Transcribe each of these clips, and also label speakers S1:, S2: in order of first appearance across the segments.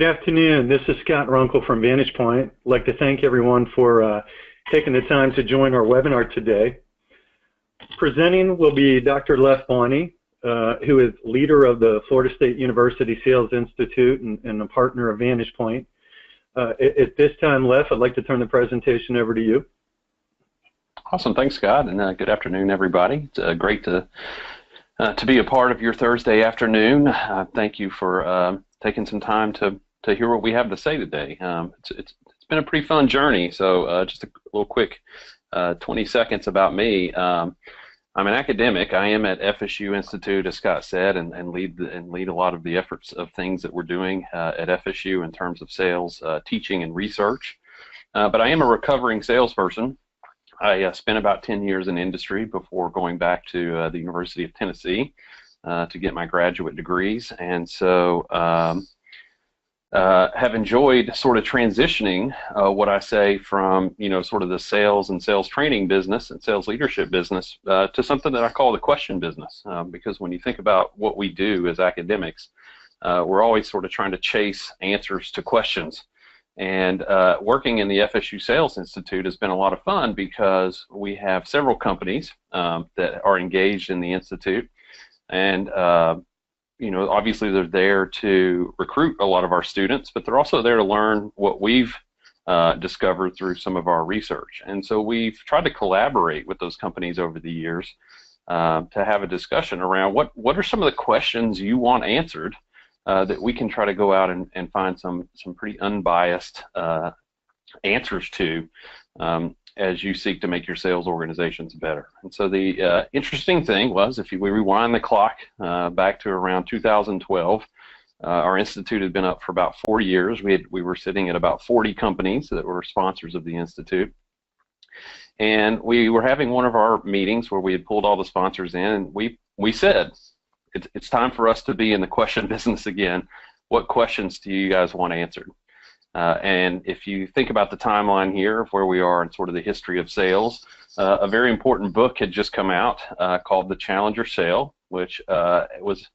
S1: Good afternoon. This is Scott Runkle from VantagePoint. I'd like to thank everyone for taking the time to join our webinar today. Presenting will be Dr. Leff Bonney, who is leader of the Florida State University Sales Institute and a partner of VantagePoint. At this time, Leff, I'd like to turn the presentation over to you.
S2: Awesome. Thanks, Scott, and good afternoon, everybody. It's great to be a part of your Thursday afternoon. Thank you for taking some time to hear what we have to say today. It's been a pretty fun journey, so just a little quick 20 seconds about me. I'm an academic. I am at FSU Institute, as Scott said, and lead a lot of the efforts of things that we're doing at FSU in terms of sales, teaching, and research. But I am a recovering salesperson. I spent about 10 years in industry before going back to the University of Tennessee to get my graduate degrees, and so have enjoyed sort of transitioning what I say from, sort of the sales and sales training business and sales leadership business to something that I call the question business, because when you think about what we do as academics, we're always sort of trying to chase answers to questions. And working in the FSU Sales Institute has been a lot of fun because we have several companies that are engaged in the Institute, and obviously they're there to recruit a lot of our students, but they're also there to learn what we've discovered through some of our research. And so we've tried to collaborate with those companies over the years to have a discussion around what are some of the questions you want answered that we can try to go out and find some pretty unbiased answers to as you seek to make your sales organizations better. And so the interesting thing was, if we rewind the clock back to around 2012, our institute had been up for about 4 years. We were sitting at about 40 companies that were sponsors of the institute. And we were having one of our meetings where we had pulled all the sponsors in, and we said, it's time for us to be in the question business again. What questions do you guys want answered? And if you think about the timeline here of where we are in sort of the history of sales, a very important book had just come out called The Challenger Sale, which was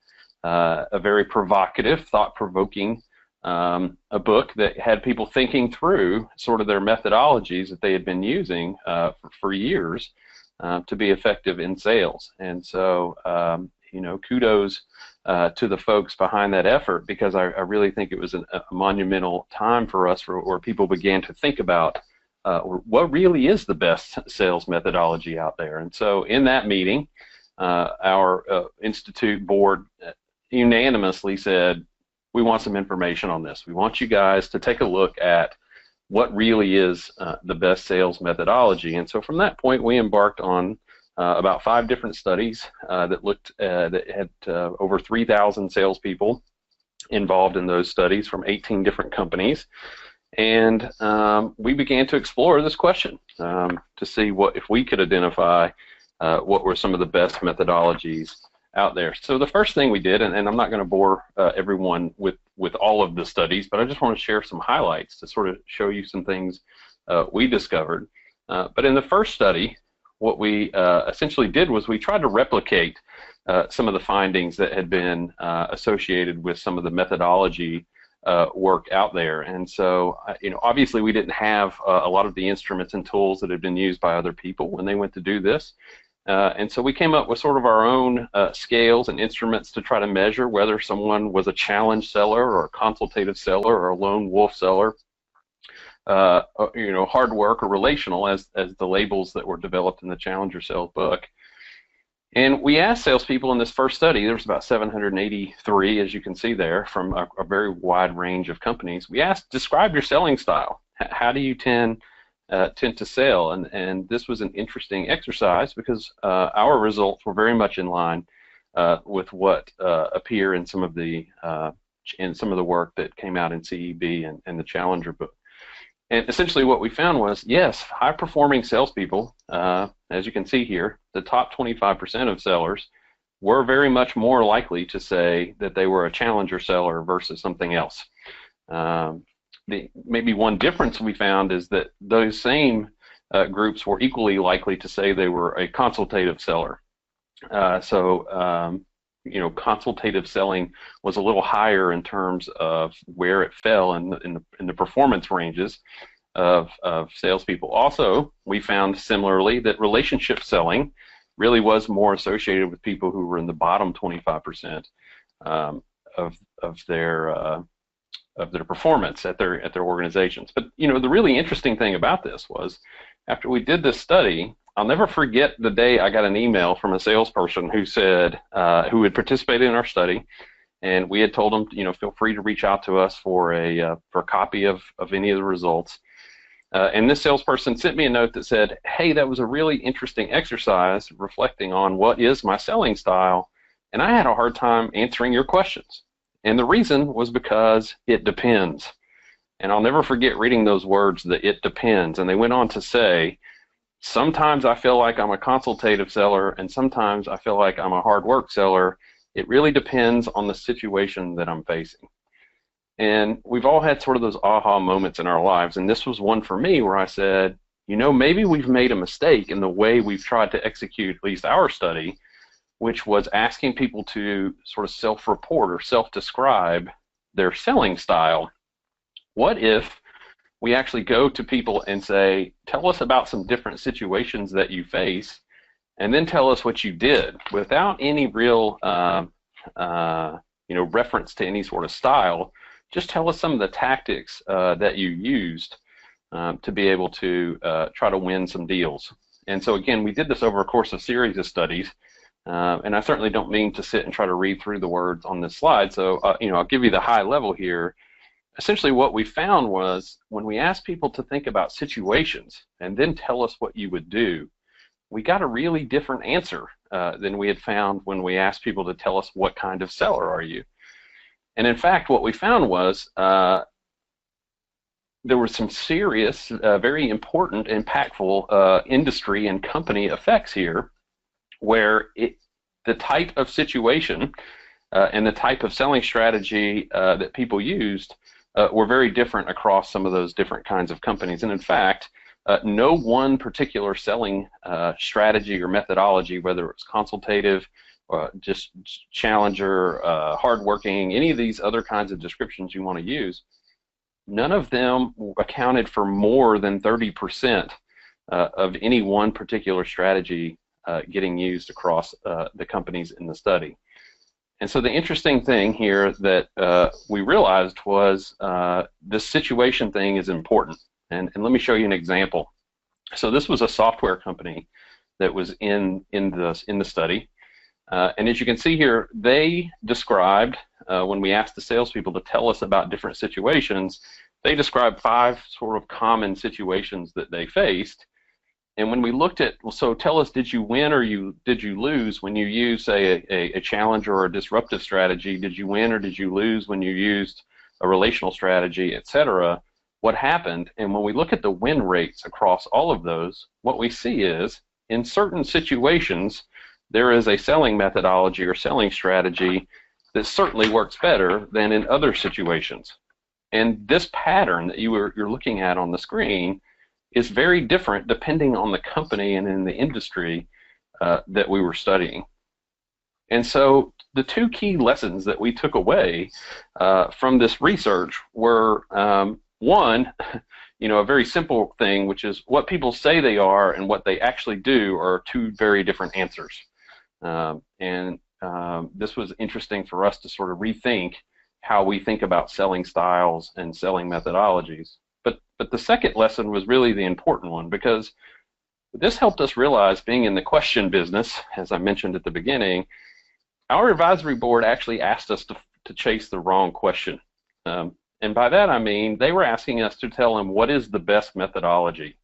S2: a very provocative, thought-provoking a book that had people thinking through sort of their methodologies that they had been using for years to be effective in sales. And so kudos to the folks behind that effort, because I really think it was a monumental time for us where people began to think about what really is the best sales methodology out there. And so in that meeting, our Institute board unanimously said, we want some information on this. We want you guys to take a look at what really is the best sales methodology. And so from that point, we embarked on about 5 different studies that looked that had over 3,000 salespeople involved in those studies from 18 different companies, and we began to explore this question to see if we could identify what were some of the best methodologies out there. So the first thing we did, and I'm not going to bore everyone with all of the studies, but I just want to share some highlights to sort of show you some things we discovered. But in the first study, what we essentially did was we tried to replicate some of the findings that had been associated with some of the methodology work out there. And so, obviously we didn't have a lot of the instruments and tools that had been used by other people when they went to do this. And so we came up with sort of our own scales and instruments to try to measure whether someone was a challenge seller or a consultative seller or a lone wolf seller. Hard work or relational as the labels that were developed in the Challenger Sales book. And we asked salespeople in this first study, there was about 783, as you can see there, from a very wide range of companies. We asked, describe your selling style. How do you tend to sell? And this was an interesting exercise because our results were very much in line with what appear in some of the work that came out in CEB and the Challenger book. And essentially what we found was, yes, high-performing salespeople, as you can see here, the top 25% of sellers were very much more likely to say that they were a challenger seller versus something else. Maybe one difference we found is that those same groups were equally likely to say they were a consultative seller. consultative selling was a little higher in terms of where it fell in the performance ranges of salespeople. Also, we found similarly that relationship selling really was more associated with people who were in the bottom 25% of their performance at their organizations. But the really interesting thing about this was, after we did this study, I'll never forget the day I got an email from a salesperson who said, who had participated in our study, and we had told them, feel free to reach out to us for a copy of any of the results. And this salesperson sent me a note that said, hey, that was a really interesting exercise reflecting on what is my selling style, and I had a hard time answering your questions. And the reason was because it depends. And I'll never forget reading those words, that it depends. And they went on to say, sometimes I feel like I'm a consultative seller, and sometimes I feel like I'm a hard work seller. It really depends on the situation that I'm facing. And we've all had sort of those aha moments in our lives, and this was one for me where I said, maybe we've made a mistake in the way we've tried to execute at least our study, which was asking people to sort of self-report or self-describe their selling style. What if we actually go to people and say, tell us about some different situations that you face, and then tell us what you did without any real reference to any sort of style. Just tell us some of the tactics that you used to be able to try to win some deals. And so again, we did this over a course of series of studies, and I certainly don't mean to sit and try to read through the words on this slide, so I'll give you the high level here. Essentially what we found was, when we asked people to think about situations and then tell us what you would do, we got a really different answer than we had found when we asked people to tell us what kind of seller are you. And in fact, what we found was there were some serious, very important, impactful industry and company effects here, where the type of situation and the type of selling strategy that people used were very different across some of those different kinds of companies. And in fact, no one particular selling strategy or methodology, whether it's consultative, just challenger, hardworking, any of these other kinds of descriptions you want to use, none of them accounted for more than 30% of any one particular strategy getting used across the companies in the study. And so the interesting thing here that we realized was this situation thing is important. And let me show you an example. So this was a software company that was in the study. And as you can see here, they described, when we asked the salespeople to tell us about different situations, they described 5 sort of common situations that they faced. And when we looked at, well, so tell us, did you win or did you lose when you used, say, a challenger or a disruptive strategy? Did you win or did you lose when you used a relational strategy, etc.? What happened? And when we look at the win rates across all of those, what we see is, in certain situations, there is a selling methodology or selling strategy that certainly works better than in other situations. And this pattern that you're looking at on the screen is very different depending on the company and in the industry that we were studying. And so the 2 key lessons that we took away from this research were, one, a very simple thing, which is what people say they are and what they actually do are 2 very different answers. This was interesting for us to sort of rethink how we think about selling styles and selling methodologies. But the second lesson was really the important one, because this helped us realize, being in the question business, as I mentioned at the beginning, our advisory board actually asked us to chase the wrong question. And by that I mean they were asking us to tell them what is the best methodology.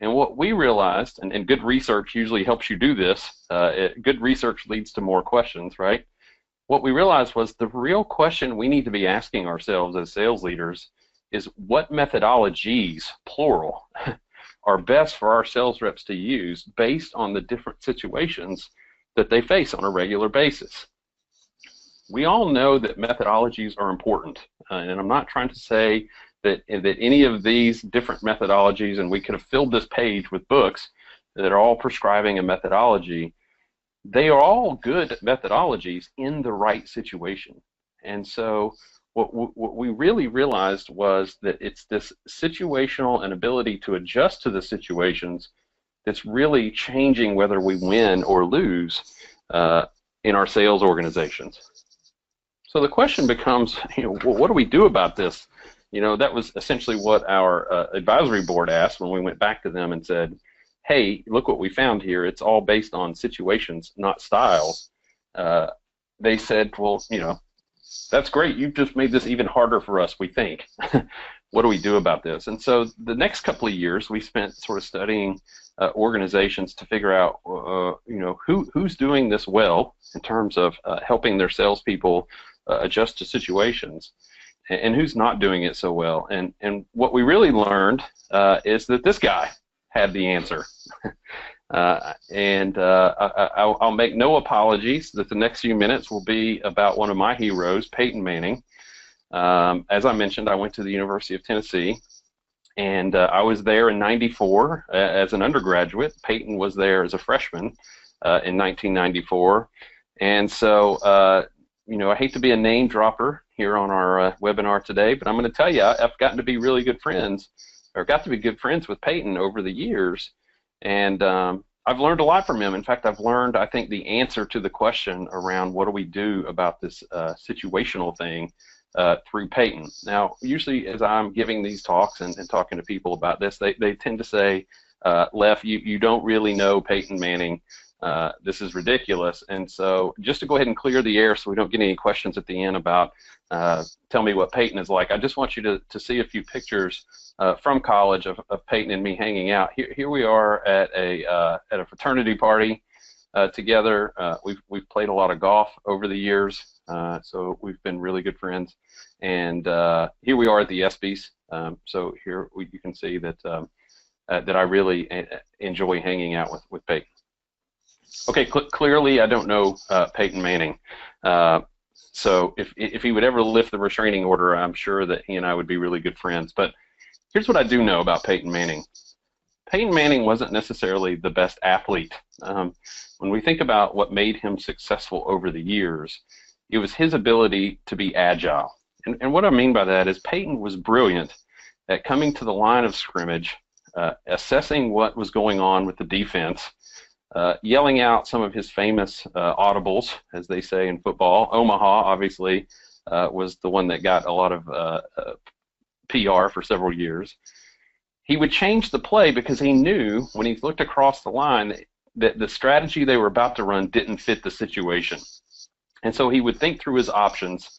S2: And what we realized, and good research usually helps you do this, good research leads to more questions, right? What we realized was the real question we need to be asking ourselves as sales leaders is, what methodologies, plural, are best for our sales reps to use based on the different situations that they face on a regular basis. We all know that methodologies are important, and I'm not trying to say that any of these different methodologies, and we could have filled this page with books that are all prescribing a methodology, they are all good methodologies in the right situation. And so what we really realized was that it's this situational and ability to adjust to the situations that's really changing whether we win or lose in our sales organizations. So the question becomes, what do we do about this? That was essentially what our advisory board asked when we went back to them and said, hey, look what we found here. It's all based on situations, not styles. They said, well, that's great. You've just made this even harder for us, we think. What do we do about this? And so the next couple of years, we spent sort of studying organizations to figure out, who's doing this well in terms of helping their salespeople adjust to situations, and who's not doing it so well. And what we really learned is that this guy had the answer. I'll make no apologies that the next few minutes will be about one of my heroes, Peyton Manning. As I mentioned, I went to the University of Tennessee, and I was there in '94 as an undergraduate. Peyton was there as a freshman in 1994. And so, I hate to be a name dropper here on our webinar today, but I'm going to tell you, I've gotten to be really good friends, or got to be good friends with Peyton over the years. And I've learned a lot from him. In fact, I've learned, I think, the answer to the question around what do we do about this situational thing through Peyton. Now, usually as I'm giving these talks and talking to people about this, they tend to say, Leff, you don't really know Peyton Manning. This is ridiculous. And so just to go ahead and clear the air so we don't get any questions at the end about tell me what Peyton is like, I just want you to see a few pictures from college of Peyton and me hanging out. Here we are at a fraternity party together. We've played a lot of golf over the years, so we've been really good friends. And here we are at the ESPYs. So here you can see that that I really enjoy hanging out with Peyton. Okay, clearly I don't know Peyton Manning. So if he would ever lift the restraining order, I'm sure that he and I would be really good friends. But here's what I do know about Peyton Manning. Peyton Manning wasn't necessarily the best athlete. When we think about what made him successful over the years, it was his ability to be agile. And what I mean by that is Peyton was brilliant at coming to the line of scrimmage, assessing what was going on with the defense, yelling out some of his famous audibles, as they say in football. Omaha, obviously, was the one that got a lot of PR for several years. He would change the play because he knew when he looked across the line that the strategy they were about to run didn't fit the situation. And so he would think through his options,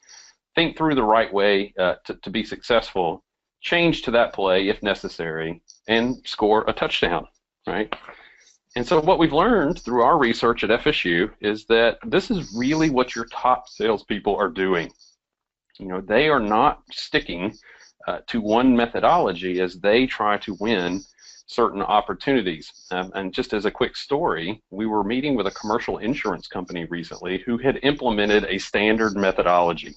S2: think through the right way to be successful, change to that play if necessary, and score a touchdown, right? And so what we've learned through our research at FSU is that this is really what your top salespeople are doing. They are not sticking to one methodology as they try to win certain opportunities. And just as a quick story, we were meeting with a commercial insurance company recently who had implemented a standard methodology.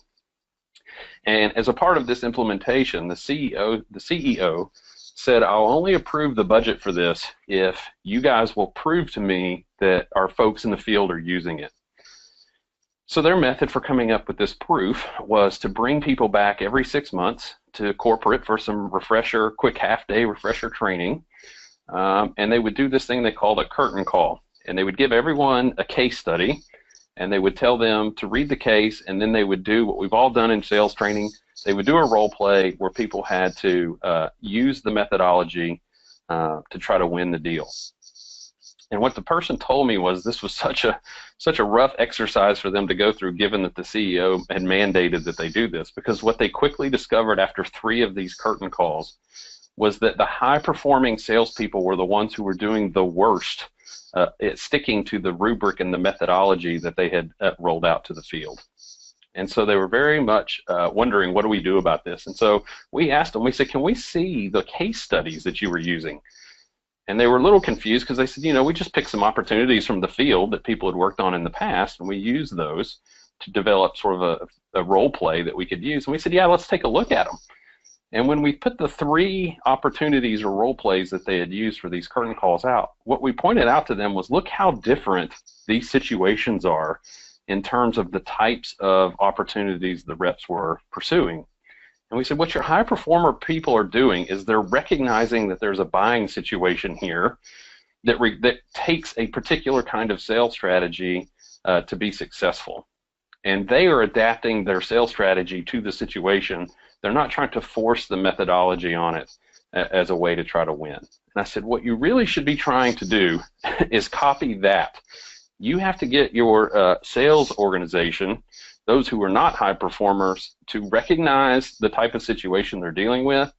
S2: And as a part of this implementation, the CEO said, I'll only approve the budget for this if you guys will prove to me that our folks in the field are using it. So their method for coming up with this proof was to bring people back every 6 months to corporate for some quick half-day refresher training. And they would do this thing they called a curtain call. And they would give everyone a case study, and they would tell them to read the case, and then they would do what we've all done in sales training. They would do a role play where people had to use the methodology to try to win the deal. And what the person told me was this was such a rough exercise for them to go through, given that the CEO had mandated that they do this, because what they quickly discovered after 3 of these curtain calls was that the high-performing salespeople were the ones who were doing the worst at sticking to the rubric and the methodology that they had rolled out to the field. And so they were very much wondering, what do we do about this? And so we asked them, we said, can we see the case studies that you were using? And they were a little confused because they said, we just picked some opportunities from the field that people had worked on in the past, and we used those to develop sort of a role play that we could use. And we said, yeah, let's take a look at them. And when we put the 3 opportunities or role plays that they had used for these curtain calls out, what we pointed out to them was, look how different these situations are in terms of the types of opportunities the reps were pursuing. And we said, what your high performer people are doing is they're recognizing that there's a buying situation here that takes a particular kind of sales strategy to be successful. And they are adapting their sales strategy to the situation. They're not trying to force the methodology on it as a way to try to win. And I said, what you really should be trying to do is copy that. You have to get your sales organization, those who are not high performers, to recognize the type of situation they're dealing with,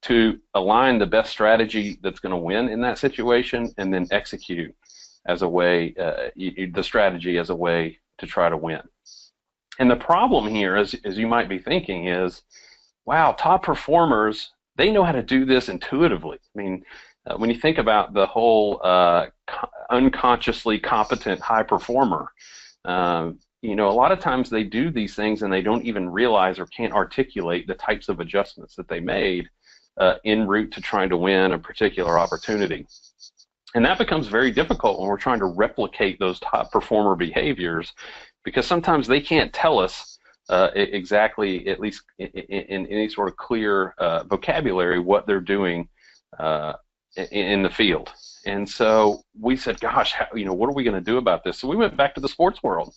S2: to align the best strategy that's going to win in that situation, and then execute as a way, the strategy as a way to try to win. And the problem here, as you might be thinking, is, wow, top performers, they know how to do this intuitively. I mean, when you think about the whole unconsciously competent high performer, you know, a lot of times they do these things and they don't even realize or can't articulate the types of adjustments that they made en route to trying to win a particular opportunity. And that becomes very difficult when we're trying to replicate those top performer behaviors, because sometimes they can't tell us exactly, at least in any sort of clear vocabulary, what they're doing in the field. And so we said, gosh, you know, what are we going to do about this? So we went back to the sports world.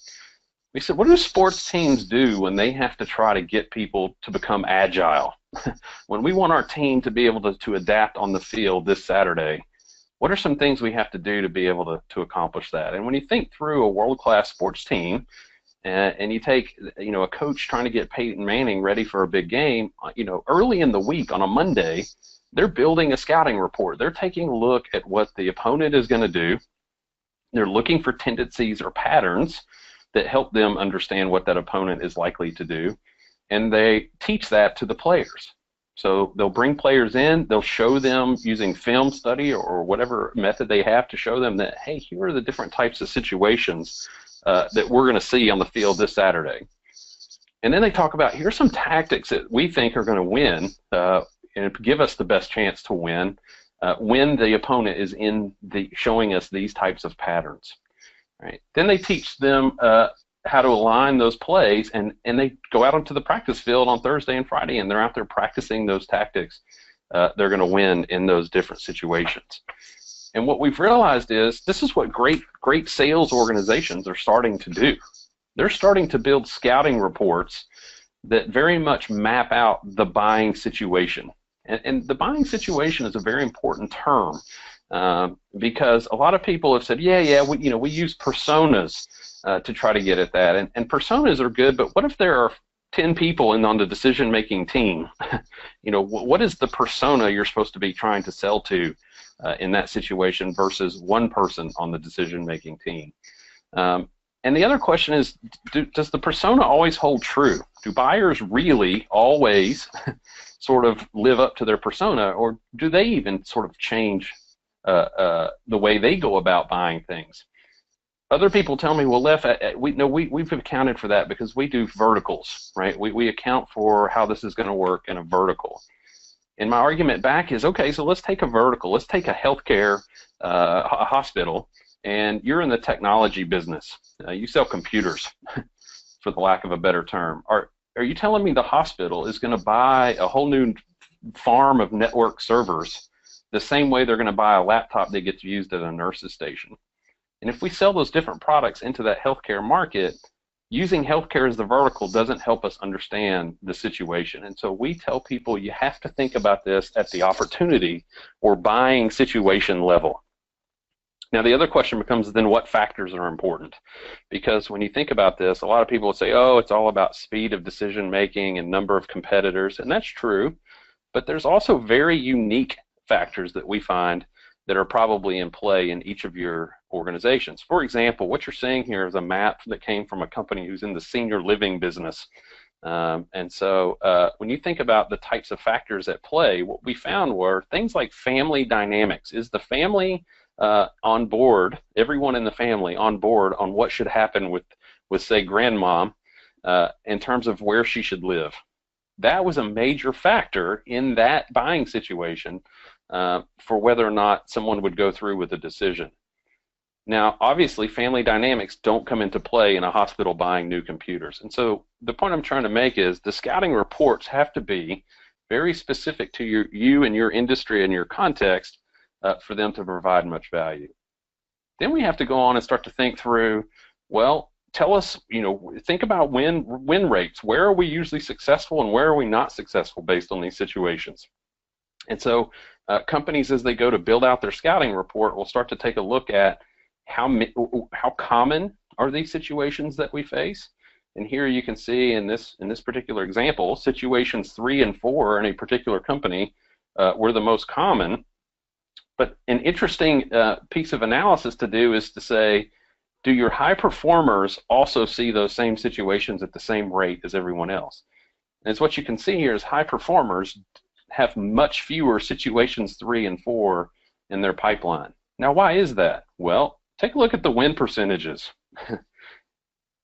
S2: We said, what do sports teams do when they have to try to get people to become agile? When we want our team to be able to adapt on the field this Saturday, what are some things we have to do to be able to accomplish that? And when you think through a world-class sports team, and you take, you know, a coach trying to get Peyton Manning ready for a big game, you know, early in the week on a Monday, they're building a scouting report. They're taking a look at what the opponent is going to do. They're looking for tendencies or patterns that help them understand what that opponent is likely to do, and they teach that to the players. So they'll bring players in, they'll show them using film study or whatever method they have to show them that, hey, here are the different types of situations that we're going to see on the field this Saturday. And then they talk about, here's some tactics that we think are going to win and give us the best chance to win when the opponent is showing us these types of patterns. Right? Then they teach them how to align those plays, and they go out onto the practice field on Thursday and Friday, and they're out there practicing those tactics. They're going to win in those different situations. And what we've realized is this is what great sales organizations are starting to do. They're starting to build scouting reports that very much map out the buying situation. And the buying situation is a very important term because a lot of people have said, we use personas to try to get at that. And personas are good, but what if there are 10 people on the decision-making team? You know, what is the persona you're supposed to be trying to sell to in that situation versus one person on the decision-making team? And the other question is, does the persona always hold true? Do buyers really always sort of live up to their persona, or do they even sort of change the way they go about buying things? Other people tell me, well, Leff, we've accounted for that because we do verticals, right? We account for how this is going to work in a vertical. And my argument back is, okay, so let's take a vertical. Let's take a healthcare a hospital, and you're in the technology business. You sell computers, for the lack of a better term. Are you telling me the hospital is going to buy a whole new farm of network servers the same way they're going to buy a laptop that gets used at a nurse's station? And if we sell those different products into that healthcare market, using healthcare as the vertical doesn't help us understand the situation. And so we tell people you have to think about this at the opportunity or buying situation level. Now, the other question becomes then what factors are important? Because when you think about this, a lot of people will say, oh, it's all about speed of decision making and number of competitors, and that's true. But there's also very unique factors that we find that are probably in play in each of your organizations. For example, what you're seeing here is a map that came from a company who's in the senior living business. And so when you think about the types of factors at play, what we found were things like family dynamics. Is the family on board, everyone in the family on board on what should happen with say, grandmom in terms of where she should live? that was a major factor in that buying situation for whether or not someone would go through with a decision. Now, obviously, family dynamics don't come into play in a hospital buying new computers. And so the point I'm trying to make is the scouting reports have to be very specific to you and your industry and your context for them to provide much value. Then we have to go on and start to think through, well, tell us, think about win rates. Where are we usually successful and where are we not successful based on these situations? And so companies, as they go to build out their scouting report, will start to take a look at how common are these situations that we face. And here you can see in this particular example, situations 3 and 4 in a particular company were the most common. But an interesting piece of analysis to do is to say, do your high performers also see those same situations at the same rate as everyone else? And it's what you can see here is high performers have much fewer situations 3 and 4 in their pipeline. Now, why is that? Well, take a look at the win percentages.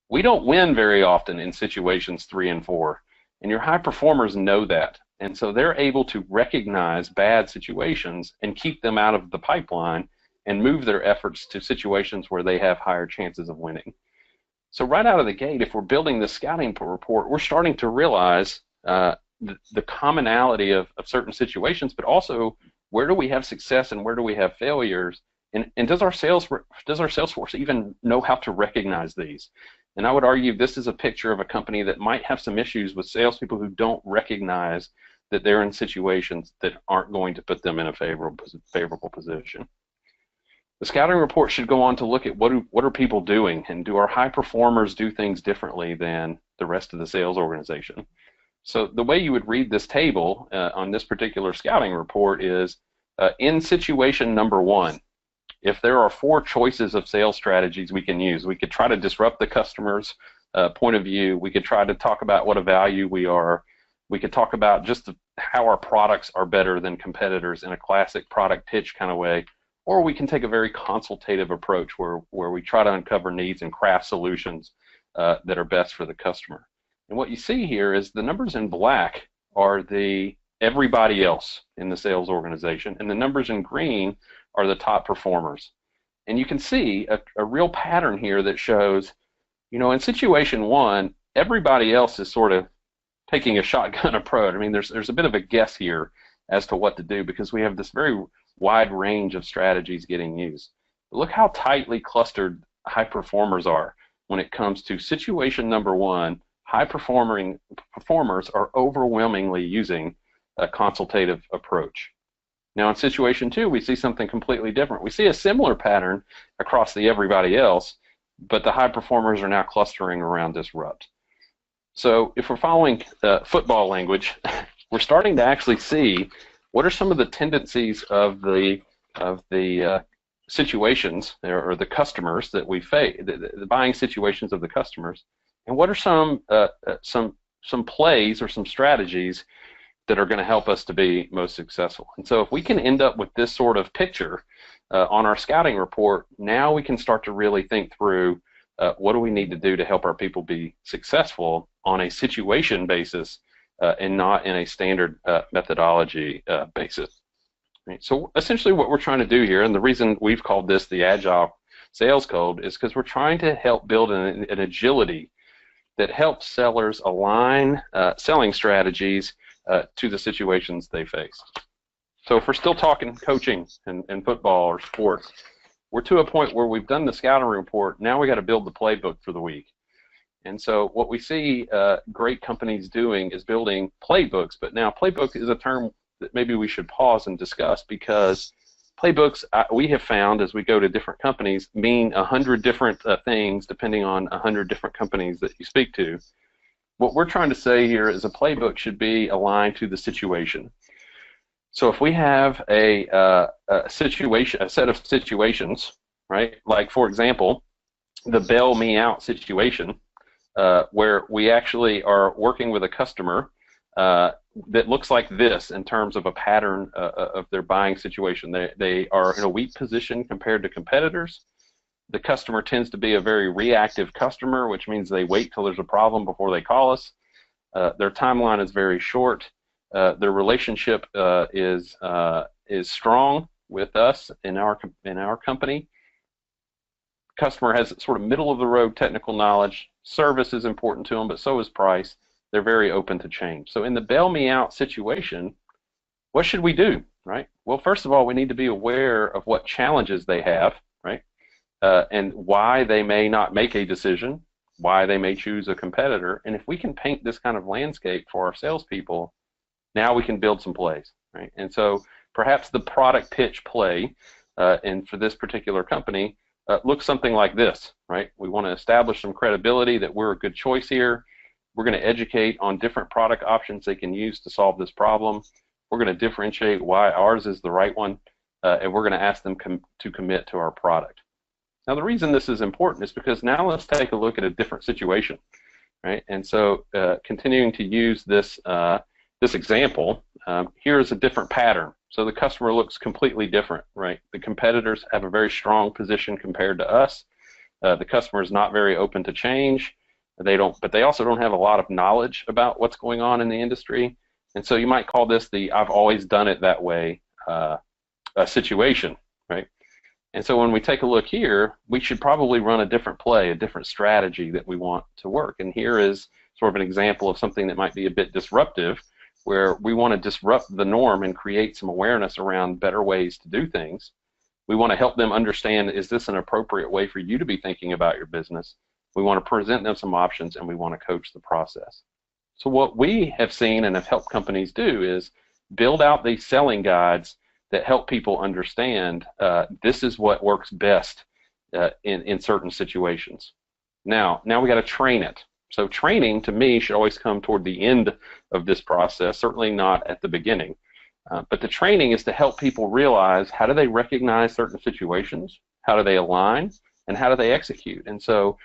S2: We don't win very often in situations 3 and 4, and your high performers know that. And so they're able to recognize bad situations and keep them out of the pipeline and move their efforts to situations where they have higher chances of winning. So right out of the gate, if we're building this scouting report, we're starting to realize the commonality of certain situations, but also where do we have success and where do we have failures, and does our sales force even know how to recognize these? And I would argue this is a picture of a company that might have some issues with salespeople who don't recognize that they're in situations that aren't going to put them in a favorable position. The scouting report should go on to look at what are people doing, and do our high performers do things differently than the rest of the sales organization? So the way you would read this table on this particular scouting report is in situation number 1, if there are 4 choices of sales strategies we can use, we could try to disrupt the customer's point of view. We could try to talk about what a value we are. We could talk about just how our products are better than competitors in a classic product pitch kind of way. Or we can take a very consultative approach where we try to uncover needs and craft solutions that are best for the customer. And what you see here is the numbers in black are the everybody else in the sales organization, and the numbers in green are the top performers. And you can see a real pattern here that shows, in situation 1, everybody else is sort of taking a shotgun approach. I mean, there's a bit of a guess here as to what to do because we have this very wide range of strategies getting used. But look how tightly clustered high performers are when it comes to situation number 1. High performers are overwhelmingly using a consultative approach. Now in situation 2, we see something completely different. We see a similar pattern across the everybody else, but the high performers are now clustering around disrupt. So if we're following football language, we're starting to actually see what are some of the tendencies of the situations or the customers that we face, the buying situations of the customers, and what are some plays or some strategies that are going to help us to be most successful. And so if we can end up with this sort of picture on our scouting report, now we can start to really think through what do we need to do to help our people be successful on a situation basis and not in a standard methodology basis. Right? So essentially what we're trying to do here, and the reason we've called this the Agile Sales Code, is because we're trying to help build an agility that helps sellers align selling strategies to the situations they face. So if we're still talking coaching and football or sports, we're to a point where we've done the scouting report. Now we got to build the playbook for the week. And so what we see great companies doing is building playbooks. But now playbook is a term that maybe we should pause and discuss, because playbooks, we have found as we go to different companies, mean 100 different things depending on 100 different companies that you speak to. What we're trying to say here is a playbook should be aligned to the situation. So if we have a set of situations, right? Like for example, the bail me out situation, where we actually are working with a customer that looks like this in terms of a pattern of their buying situation. They are in a weak position compared to competitors. The customer tends to be a very reactive customer, which means they wait till there's a problem before they call us. Their timeline is very short. Their relationship is strong with us in our company. Customer has sort of middle of the road technical knowledge. Service is important to them, but so is price. They're very open to change. So in the bail me out situation, what should we do, right? Well, first of all, we need to be aware of what challenges they have, right? And why they may not make a decision, why they may choose a competitor. And if we can paint this kind of landscape for our salespeople, now we can build some plays, right? And so perhaps the product pitch play, and for this particular company, looks something like this, right? We want to establish some credibility that we're a good choice here. We're going to educate on different product options they can use to solve this problem. We're going to differentiate why ours is the right one, and we're going to ask them to commit to our product. Now, the reason this is important is because now let's take a look at a different situation, right? And so continuing to use this, this example, here's a different pattern. So the customer looks completely different, right? The competitors have a very strong position compared to us. The customer is not very open to change. But they also don't have a lot of knowledge about what's going on in the industry. And so you might call this the "I've always done it that way" situation, right? And so when we take a look here, we should probably run a different play, a different strategy that we want to work. And here is sort of an example of something that might be a bit disruptive, where we want to disrupt the norm and create some awareness around better ways to do things. We want to help them understand, is this an appropriate way for you to be thinking about your business? We want to present them some options, and we want to coach the process. So what we have seen and have helped companies do is build out these selling guides that help people understand this is what works best in certain situations. Now we got to train it. So training, to me, should always come toward the end of this process, certainly not at the beginning. But the training is to help people realize, how do they recognize certain situations, how do they align, and how do they execute? And so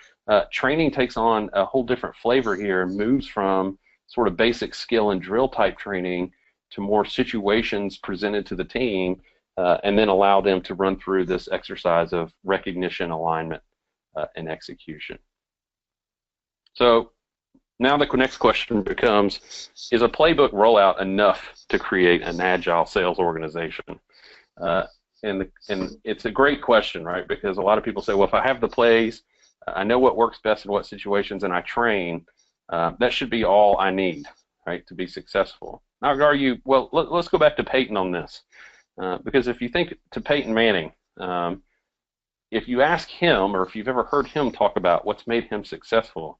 S2: training takes on a whole different flavor here and moves from sort of basic skill and drill type training to more situations presented to the team, and then allow them to run through this exercise of recognition, alignment, and execution. So now the next question becomes, is a playbook rollout enough to create an agile sales organization? And it's a great question, right? Because a lot of people say, well, if I have the plays, I know what works best in what situations, and I train, that should be all I need, right, to be successful. Now, I would argue, well, let's go back to Peyton on this. Because if you think to Peyton Manning, if you ask him, or if you've ever heard him talk about what's made him successful,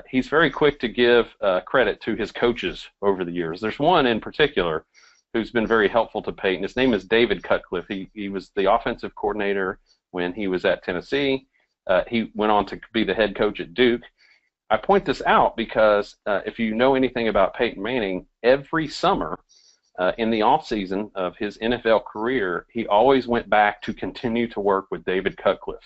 S2: he's very quick to give credit to his coaches over the years. There's one in particular who's been very helpful to Peyton. His name is David Cutcliffe. He was the offensive coordinator when he was at Tennessee. He went on to be the head coach at Duke. I point this out because if you know anything about Peyton Manning, every summer in the offseason of his NFL career, he always went back to continue to work with David Cutcliffe.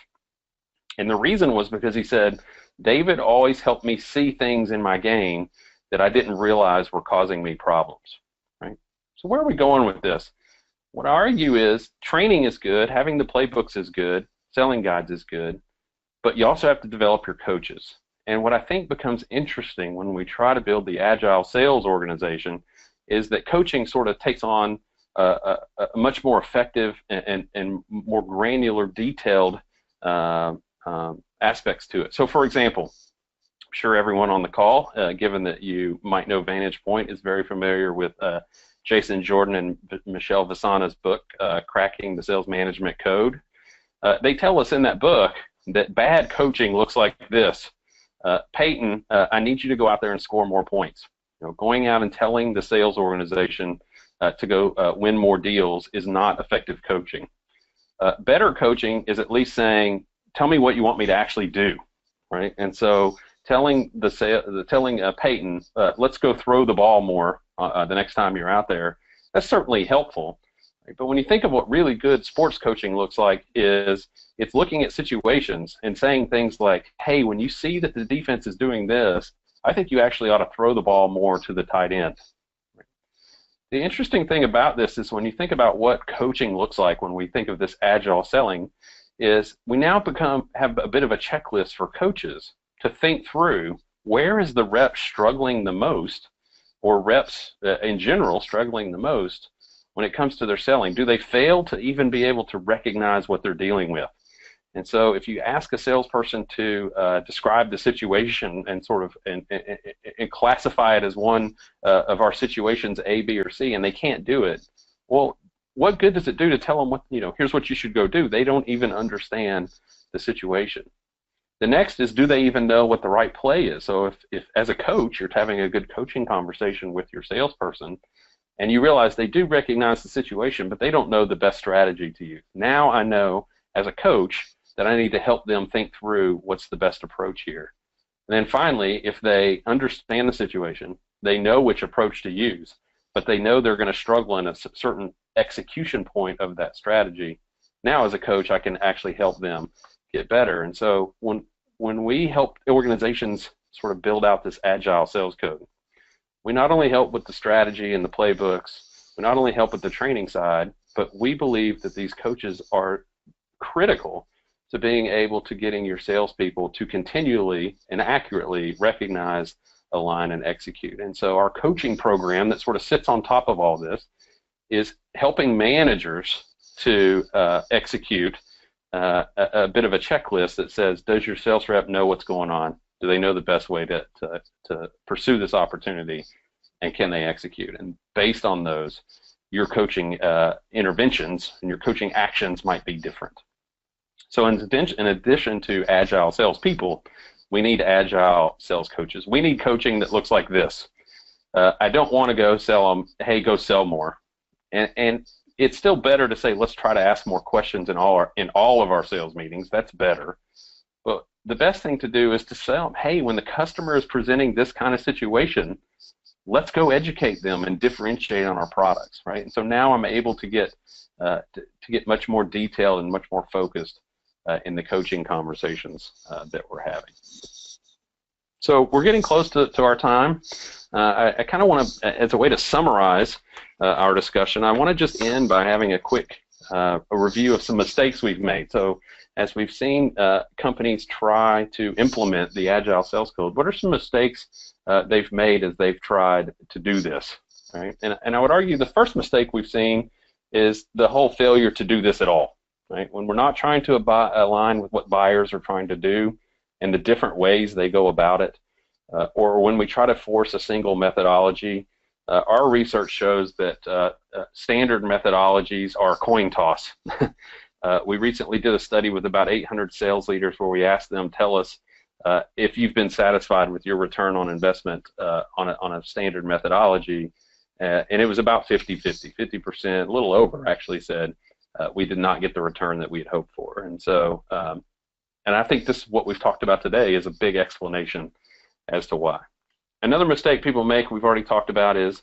S2: And the reason was because he said, David always helped me see things in my game that I didn't realize were causing me problems, right? So where are we going with this? What I argue is training is good, having the playbooks is good, selling guides is good, but you also have to develop your coaches. And what I think becomes interesting when we try to build the agile sales organization is that coaching sort of takes on a much more effective and more granular, detailed aspects to it. So, for example, I'm sure everyone on the call, given that you might know VantagePoint, is very familiar with Jason Jordan and Michelle Visana's book, Cracking the Sales Management Code. They tell us in that book that bad coaching looks like this. Peyton, I need you to go out there and score more points. Going out and telling the sales organization to go win more deals is not effective coaching. Better coaching is at least saying, tell me what you want me to actually do, right? And so telling Peyton, let's go throw the ball more the next time you're out there, that's certainly helpful. Right? But when you think of what really good sports coaching looks like, is it's looking at situations and saying things like, hey, when you see that the defense is doing this, I think you actually ought to throw the ball more to the tight end. The interesting thing about this is when you think about what coaching looks like when we think of this agile selling, is we now have a bit of a checklist for coaches to think through where is the rep struggling the most, or reps in general struggling the most when it comes to their selling? Do they fail to even be able to recognize what they're dealing with? And so if you ask a salesperson to describe the situation and sort of and classify it as one of our situations, A, B, or C, and they can't do it, well, what good does it do to tell them, here's what you should go do? They don't even understand the situation. The next is, do they even know what the right play is? So if as a coach, you're having a good coaching conversation with your salesperson, and you realize they do recognize the situation, but they don't know the best strategy to use. Now I know, as a coach, that I need to help them think through what's the best approach here. And then finally, if they understand the situation, they know which approach to use, but they know they're going to struggle in a certain execution point of that strategy. Now, as a coach, I can actually help them get better. And so when we help organizations sort of build out this Agile Sales Code, we not only help with the strategy and the playbooks, we not only help with the training side, but we believe that these coaches are critical to being able to getting your salespeople to continually and accurately recognize, align, and execute. And so our coaching program that sort of sits on top of all this is helping managers to execute a bit of a checklist that says, does your sales rep know what's going on? Do they know the best way to pursue this opportunity, and can they execute? And based on those, your coaching interventions and your coaching actions might be different. So in addition to agile salespeople, we need agile sales coaches. We need coaching that looks like this. I don't want to go sell them, hey, go sell more. And it's still better to say, let's try to ask more questions in all of our sales meetings. That's better. But the best thing to do is to sell them, hey, when the customer is presenting this kind of situation, let's go educate them and differentiate on our products, right? And so now I'm able to get much more detailed and much more focused in the coaching conversations that we're having. So we're getting close to our time. I kind of want to, as a way to summarize our discussion, I want to just end by having a quick a review of some mistakes we've made. So as we've seen companies try to implement the Agile Sales Code, what are some mistakes they've made as they've tried to do this? Right? And I would argue the first mistake we've seen is the whole failure to do this at all. Right? When we're not trying to align with what buyers are trying to do and the different ways they go about it, or when we try to force a single methodology, our research shows that standard methodologies are a coin toss. We recently did a study with about 800 sales leaders where we asked them, tell us if you've been satisfied with your return on investment on a standard methodology, and it was about 50-50, 50%, a little over actually said, we did not get the return that we had hoped for. And so, and I think this, what we've talked about today, is a big explanation as to why. Another mistake people make, we've already talked about, is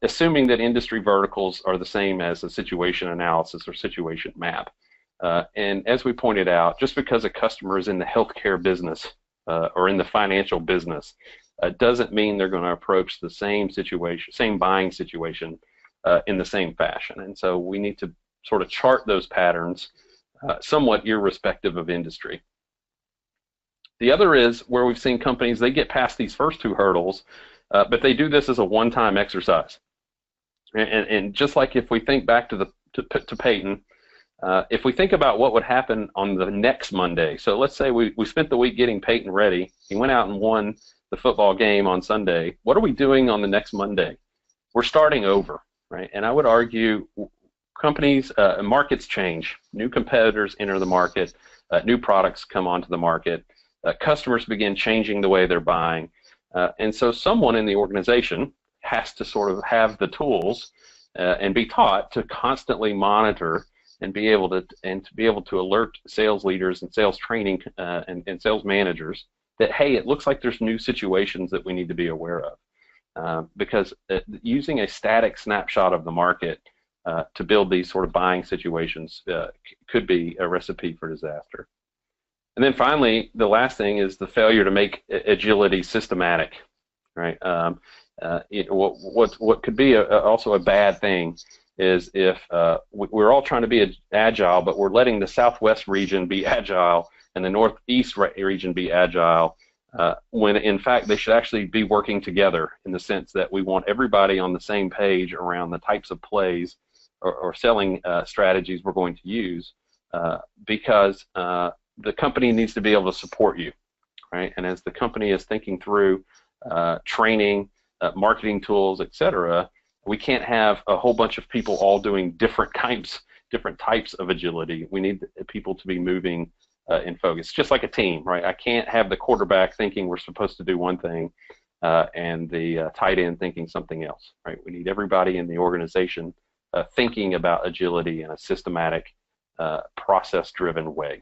S2: assuming that industry verticals are the same as a situation analysis or situation map. And as we pointed out, just because a customer is in the healthcare business or in the financial business doesn't mean they're going to approach the same situation, same buying situation in the same fashion. And so we need to sort of chart those patterns somewhat irrespective of industry. The other is where we've seen companies, they get past these first two hurdles, but they do this as a one-time exercise. And just like if we think back to Peyton, if we think about what would happen on the next Monday, so let's say we spent the week getting Peyton ready, he went out and won the football game on Sunday, what are we doing on the next Monday? We're starting over, right? And I would argue companies, markets change, new competitors enter the market, new products come onto the market, customers begin changing the way they're buying, and so someone in the organization has to sort of have the tools and be taught to constantly monitor and be able to alert sales leaders and sales training and sales managers that, hey, it looks like there's new situations that we need to be aware of, because using a static snapshot of the market to build these sort of buying situations could be a recipe for disaster. And then finally, the last thing is the failure to make agility systematic, right? What could be also a bad thing is if we're all trying to be agile, but we're letting the Southwest region be agile and the Northeast region be agile, when in fact they should actually be working together, in the sense that we want everybody on the same page around the types of plays or selling strategies we're going to use, because the company needs to be able to support you, right? And as the company is thinking through training, marketing tools, etc., we can't have a whole bunch of people all doing different types of agility. We need people to be moving in focus, just like a team, right? I can't have the quarterback thinking we're supposed to do one thing and the tight end thinking something else, right? We need everybody in the organization thinking about agility in a systematic, process-driven way.